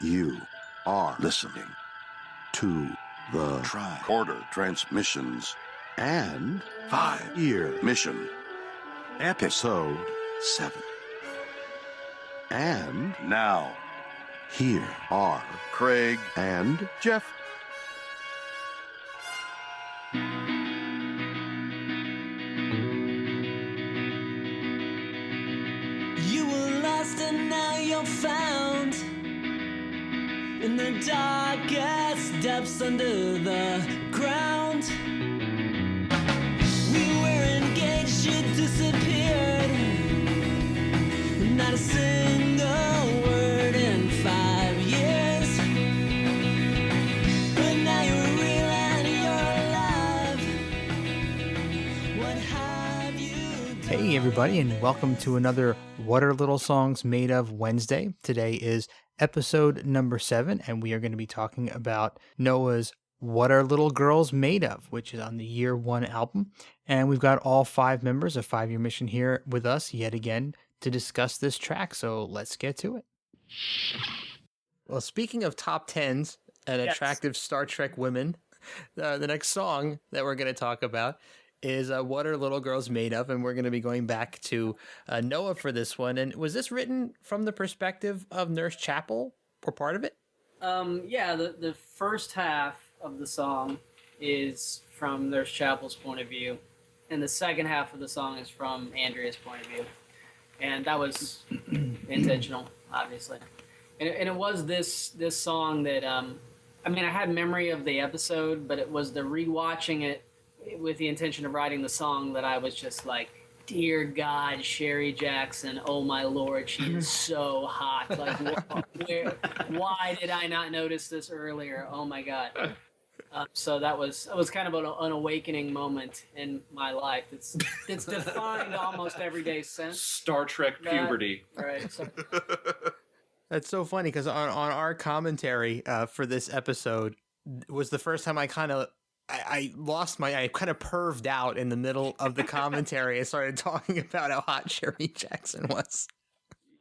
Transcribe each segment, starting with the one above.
You are listening to the Tricorder Transmissions and 5-Year Mission, Episode 7. And now, here are Craig and Jeff. You were lost and now you're found in the darkest depths under the ground. We were engaged, you disappeared. Not a single word in 5 years. But now you're real and you're alive. What have you done? Hey everybody, and welcome to another What Are Little Songs Made Of Wednesday. Today is episode number 7, and we are going to be talking about Noah's What Are Little Girls Made Of, which is on the Year 1 album. And we've got all 5 members of 5-Year Mission here with us yet again to discuss this track, so let's get to it. Well, speaking of top 10s and attractive Star Trek women, the next song that we're going to talk about is What Are Little Girls Made Of? And we're going to be going back to Noah for this one. And was this written from the perspective of Nurse Chapel, or part of it? Yeah, the first half of the song is from Nurse Chapel's point of view, and the second half of the song is from Andrea's point of view. And that was intentional, obviously. And it was this song that, I had memory of the episode, but it was the rewatching it with the intention of writing the song that I was just like, dear God, Sherry Jackson, oh my Lord, she is so hot. Like, why did I not notice this earlier? Oh my God. So that was kind of an awakening moment in my life. It's defined almost every day since. Star Trek puberty. Right. So, That's so funny because on our commentary for this episode was the first time I kind of perved out in the middle of the commentary and started talking about how hot Sherry Jackson was.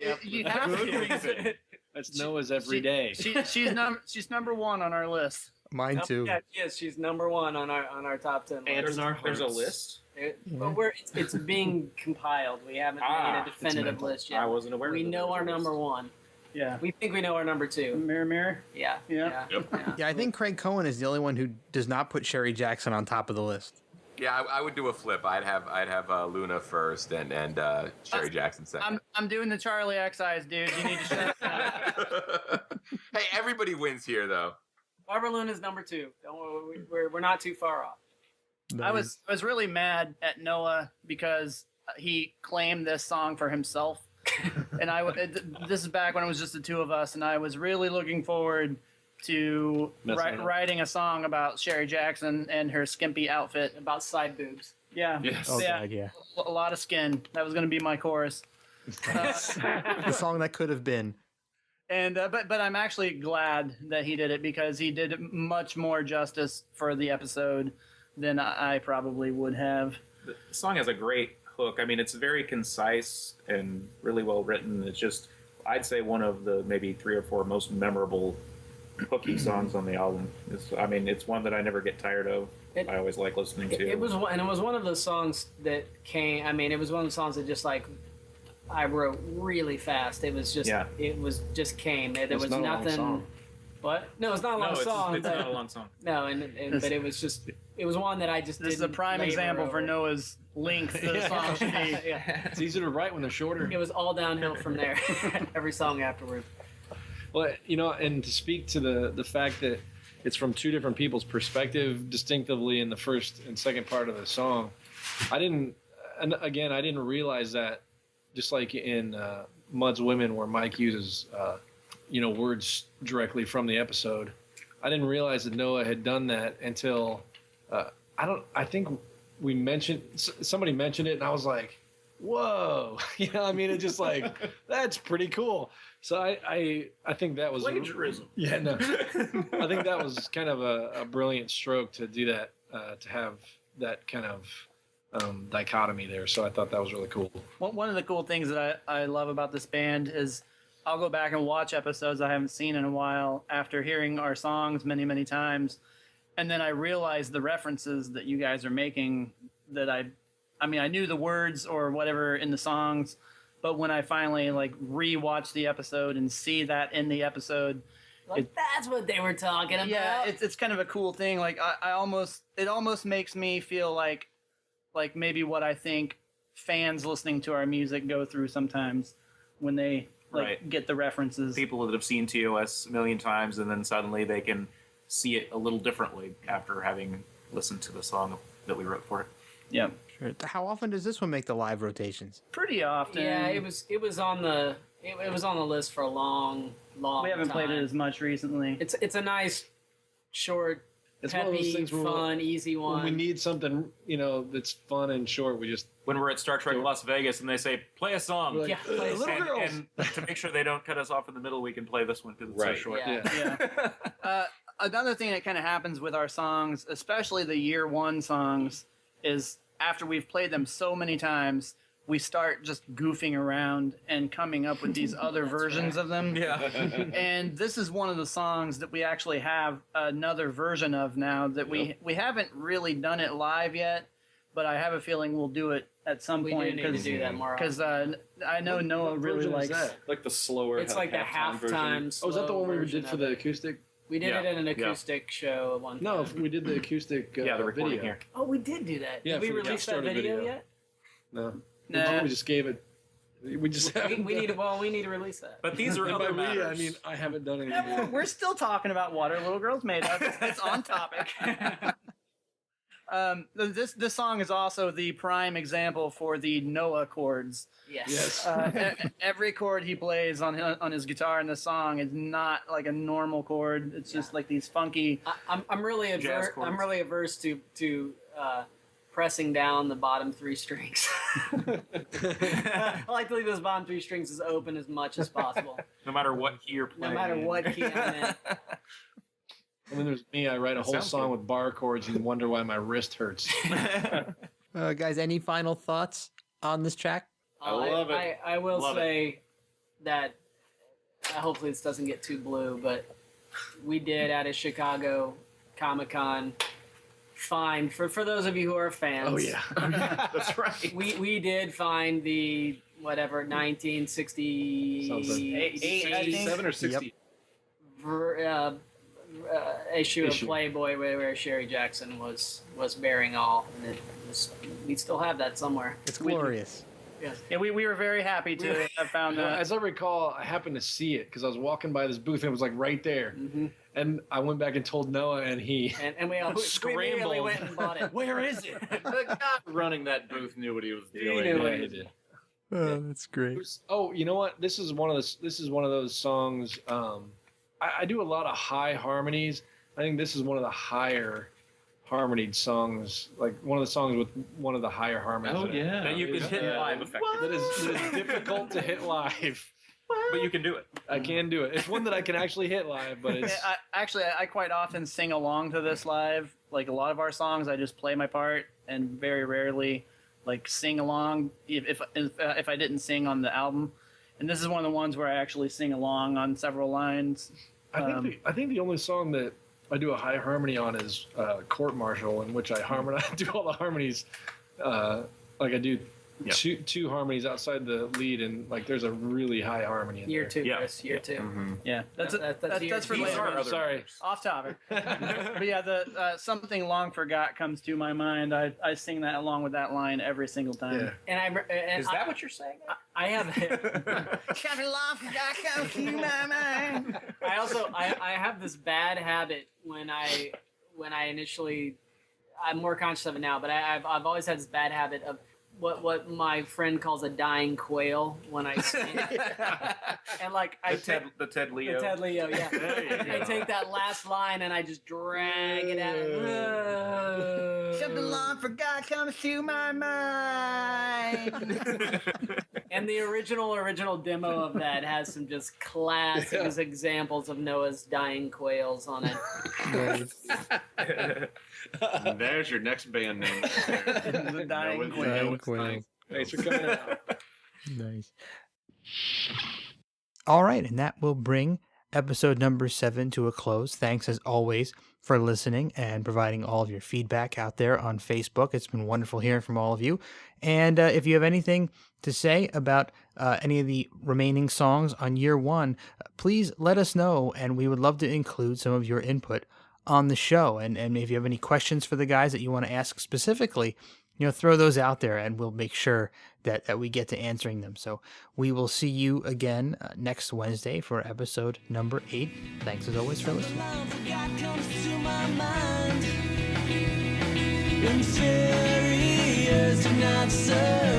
Yep. You have to. That's Noah's every day. She's number one on our list. Mine too. Yeah, yes, she's number one on our top 10 list. And there's a list. But it's being compiled. We haven't made a definitive list yet. I wasn't aware. We know our number one. Yeah. We think we know our number two. Mirror, mirror. Yeah. Yeah. Yeah. Yeah, I think Craig Cohen is the only one who does not put Sherry Jackson on top of the list. Yeah, I would do a flip. I'd have Luna first and Sherry Jackson second. I'm doing the Charlie X eyes, dude. You need to shut up. Hey, everybody wins here, though. Barbara Luna's number two. We're not too far off. I was really mad at Noah because he claimed this song for himself. And this is back when it was just the two of us, and I was really looking forward to writing a song about Sherry Jackson and her skimpy outfit. About side boobs. Yeah. Yes. Oh, God, yeah. A lot of skin. That was going to be my chorus. The song that could have been. And but I'm actually glad that he did it because he did much more justice for the episode than I probably would have. The song has a great hook. I mean, it's very concise and really well written. It's just, I'd say, one of the maybe 3 or 4 most memorable hooky songs on the album. It's one that I never get tired of. I always like listening to. It was one of those songs that came. It was one of the songs that just like I wrote really fast. It was just came. There was nothing. What? No, it's not a long song. It's not a long song. No, but it was one that I just didn't. This is a prime example for Noah's length the song should be. Yeah. It's easier to write when they're shorter. It was all downhill from there. Every song afterward. Well, and to speak to the fact that it's from 2 different people's perspective distinctively in the first and second part of the song, I didn't realize that, just like in Mud's Women where Mike uses words directly from the episode. I didn't realize that Noah had done that until I think somebody mentioned it, and I was like, whoa. It just like, that's pretty cool. So I think that was plagiarism. Yeah, no. I think that was kind of a brilliant stroke to do that, to have that kind of dichotomy there. So I thought that was really cool. One of the cool things that I love about this band is I'll go back and watch episodes I haven't seen in a while after hearing our songs many, many times. And then I realize the references that you guys are making that I mean, I knew the words or whatever in the songs, but when I finally like rewatch the episode and see that in the episode, Like, that's what they were talking about. yeah, it's kind of a cool thing. Like it almost makes me feel like maybe what I think fans listening to our music go through sometimes when they get the references. People that have seen TOS a million times, and then suddenly they can see it a little differently after having listened to the song that we wrote for it. Yeah, Sure. How often does this one make the live rotations? pretty often. Yeah, it was on the list for a long We haven't time. played it as much recently. It's a nice, short, It's one of those peppy, things where fun, easy when one. we need something, that's fun and short, we just When we're at Star Trek Las Vegas and they say, play a song. We're like, Yeah, play a little song. girls. And to make sure they don't cut us off in the middle, we can play this one because it's Right. so short. Yeah. Yeah. Another thing that kind of happens with our songs, especially the year one songs, is after we've played them so many times, we start just goofing around and coming up with these other versions of them. Yeah. And this is one of the songs that we actually have another version of now that we haven't really done it live yet, but I have a feeling we'll do it at some We point do need to do that more often. because I know Noah What really version is likes. that? Like the slower. It's like the halftime. Oh, is that the slow one we version did for of the it. acoustic? We did Yeah. it in an Yeah. acoustic show at one time. No, we did the acoustic Yeah, the recording video. here. Oh, we did do that. Yeah, Did we for the release that Kickstarter video video. yet? No, Nah. we just gave it. We just We, haven't we done need it. we need to release that. But these are And by other we, matters. I mean I haven't done Yeah, anything. we're still talking about what our little girls made of. It's on topic. This song is also the prime example for the Noah chords. Yes. Yes. Every chord he plays on his guitar in the song is not like a normal chord. It's just like these funky. I'm really Jazz averse. chords. I'm really averse to pressing down the bottom three strings. I like to leave those bottom three strings as open as much as possible, No matter what key you're no playing. matter what key I'm in. And then there's me. I write a whole sounds song good. with bar chords and wonder why my wrist hurts. Guys, any final thoughts on this track? I love it. I will Love say that hopefully this doesn't get too blue, but we did at a Chicago Comic-Con find for those of you who are fans. Oh yeah. That's right. We did find the whatever 1960 Something. Eight, I think. 7 or 60. issue of Issue. Playboy where Sherry Jackson was bearing all, and we still have that somewhere. It's glorious. Yes. Yeah, we were very happy to have found Now, that. as I recall, I happened to see it because I was walking by this booth and it was like right there. Mm-hmm. And I went back and told Noah, and he And we immediately Scrambled. went and bought it. where is it? The guy running that booth knew what he was doing. knew Yeah, it. he did. Oh, that's great. Oh, you know what? This is one of those songs. I do a lot of high harmonies. I think this is one of the higher harmonied songs, like one of the songs with one of the higher harmonies. Oh in it. yeah. That you can hit live effectively. That is difficult to hit live. But you can do it. I can do it. It's one that I can actually hit live, but it's I quite often sing along to this live. Like a lot of our songs, I just play my part and very rarely like sing along if I didn't sing on the album. And this is one of the ones where I actually sing along on several lines. I think the only song that I do a high harmony on is Court Martial, in which I harmonize, do all the harmonies. Like I do Yeah. two harmonies outside the lead, and like there's a really high harmony in Year there. two, Yeah. Chris. Year two. Mm-hmm. Yeah, that's for These later. are other Sorry. matters. Off topic. But yeah, the something long forgot comes to my mind. I sing that along with that line every single time. Yeah. And Is that what you're saying? I have? Something long forgot comes to my mind. I also I have this bad habit when I initially, I'm more conscious of it now, but I've always had this bad habit of what my friend calls a dying quail when I sing. And like I take The Ted Leo. the Ted Leo, yeah. There you I go. take that last line and I just drag it out. Something long forgot comes to my mind. And the original demo of that has some just classic examples of Noah's dying quails on it. And there's your next band name. The dying Noah's- quail. Noah's Dying quail. dying. Thanks for coming out. Nice. All right, and that will bring episode number 7 to a close. Thanks as always for listening and providing all of your feedback out there on Facebook. It's been wonderful hearing from all of you. And if you have anything to say about any of the remaining songs on year 1, please let us know, and we would love to include some of your input on the show. And if you have any questions for the guys that you want to ask specifically, throw those out there, and we'll make sure that we get to answering them. So we will see you again next Wednesday for episode number 8. Thanks as always for listening. Inferiors do not serve.